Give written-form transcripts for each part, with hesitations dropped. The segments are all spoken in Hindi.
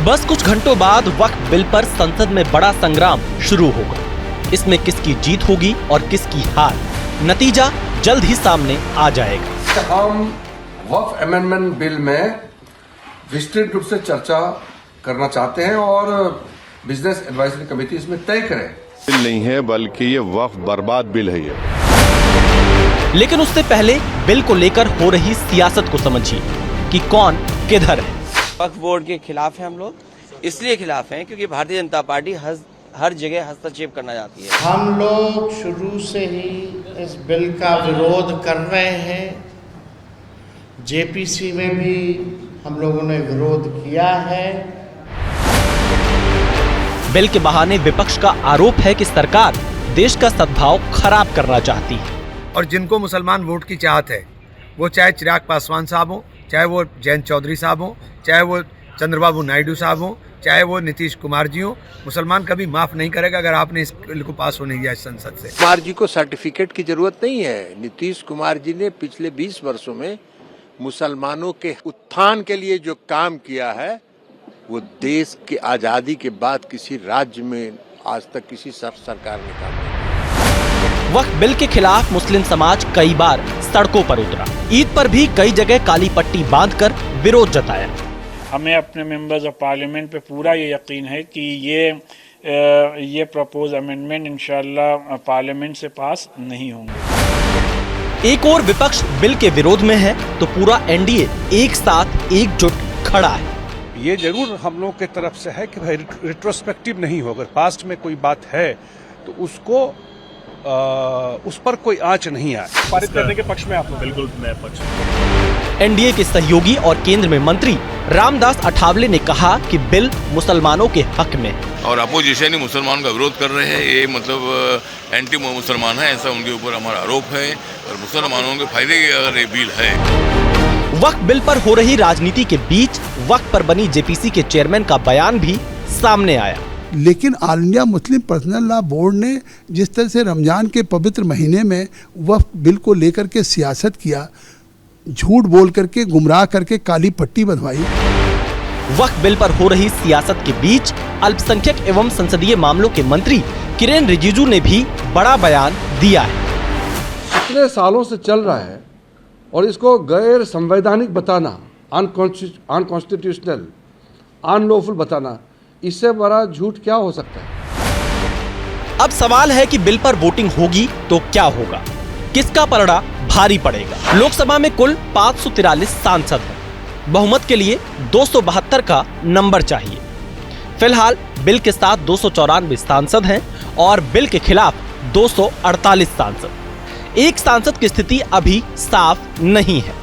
बस कुछ घंटों बाद वक्फ बिल पर संसद में बड़ा संग्राम शुरू होगा। इसमें किसकी जीत होगी और किसकी हार, नतीजा जल्द ही सामने आ जाएगा। हम वक्फ अमेंडमेंट बिल में विस्तृत रूप से चर्चा करना चाहते हैं और बिजनेस एडवाइजरी कमेटी इसमें तय करे। बिल नहीं है बल्कि ये वक्फ बर्बाद बिल है ये। लेकिन उससे पहले बिल को लेकर हो रही सियासत को समझिए कि कौन किधर है। वक्फ बोर्ड के खिलाफ हैं हम लोग, इसलिए खिलाफ हैं क्योंकि भारतीय जनता पार्टी हर जगह हस्तक्षेप करना चाहती है। हम लोग शुरू से ही इस बिल का विरोध कर रहे हैं। जेपीसी में भी हम लोगों ने विरोध किया है। बिल के बहाने विपक्ष का आरोप है कि सरकार देश का सद्भाव खराब करना चाहती है। और जिनको मुसलमान वोट की चाहत है, वो चाहे चिराग पासवान साहब हो, चाहे वो जयंत चौधरी साहब हो, चाहे वो चंद्रबाबू नायडू साहब हो, चाहे वो नीतीश कुमार जी हो, मुसलमान कभी माफ नहीं करेगा अगर आपने इस बिल को पास होने दिया इस संसद से। कुमार जी को सर्टिफिकेट की जरूरत नहीं है। नीतीश कुमार जी ने पिछले 20 वर्षों में मुसलमानों के उत्थान के लिए जो काम किया है, वो देश की आजादी के बाद किसी राज्य में आज तक किसी सरकार ने काम नहीं किया। वक्फ बिल के खिलाफ मुस्लिम समाज कई बार सड़कों पर उतरा। ईद पर भी कई जगह काली पट्टी बांधकर विरोध जताया। हमें अपने मेंबर्स ऑफ पार्लियामेंट पे पूरा ये यकीन है कि ये प्रपोज अमेंडमेंट इंशाल्लाह पार्लियामेंट से पास नहीं होंगे। एक और विपक्ष बिल के विरोध में है तो पूरा एनडीए एक साथ एकजुट खड़ा है। ये जरूर हम लोग के तरफ से है कि भाई रिट्रोस्पेक्टिव नहीं हो, अगर पास्ट में कोई बात है तो उसको उस पर कोई आंच नहीं आए। पारित करने के पक्ष में आप लोग? बिल्कुल मैं पक्ष। एनडीए के सहयोगी और केंद्र में मंत्री रामदास अठावले ने कहा कि बिल मुसलमानों के हक में और अपोजिशन मुसलमान का विरोध कर रहे हैं, ये मतलब एंटी मुसलमान है, ऐसा उनके ऊपर हमारा आरोप है और मुसलमानों के फायदे की अगर ये बिल है। वक्फ बिल पर हो रही राजनीति के बीच वक्फ पर बनी जेपीसी के चेयरमैन का बयान भी सामने आया। लेकिन all India Muslim personal law board ने जिस तरह से रमजान के पवित्र महीने में वक्फ बिल को लेकर के सियासत किया, झूठ बोल करके, गुमराह करके काली पट्टी बंधवाई। वक्फ बिल पर हो रही सियासत के बीच अल्पसंख्यक एवं संसदीय मामलों के मंत्री किरेन रिजिजू ने भी बड़ा बयान दिया है। इतने सालों से चल रहा है और इसको गैर संवैधानिक बताना, अनकॉन्स्टिट्यूशनल, अनलॉफुल बताना, इससे बड़ा झूठ क्या हो सकता है। अब सवाल है कि बिल पर वोटिंग होगी तो क्या होगा, किसका पलड़ा भारी पड़ेगा। लोकसभा में कुल 543 सांसद हैं। बहुमत के लिए 272 का नंबर चाहिए। फिलहाल बिल के साथ 294 सांसद हैं और बिल के खिलाफ 248 सांसद। एक सांसद की स्थिति अभी साफ नहीं है।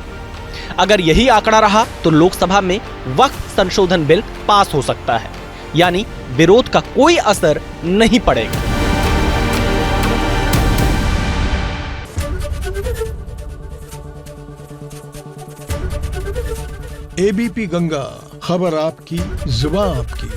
अगर यही आंकड़ा रहा तो लोकसभा में वक्फ संशोधन बिल पास हो सकता है, यानी विरोध का कोई असर नहीं पड़ेगा। एबीपी गंगा, खबर आपकी, जुबान आपकी।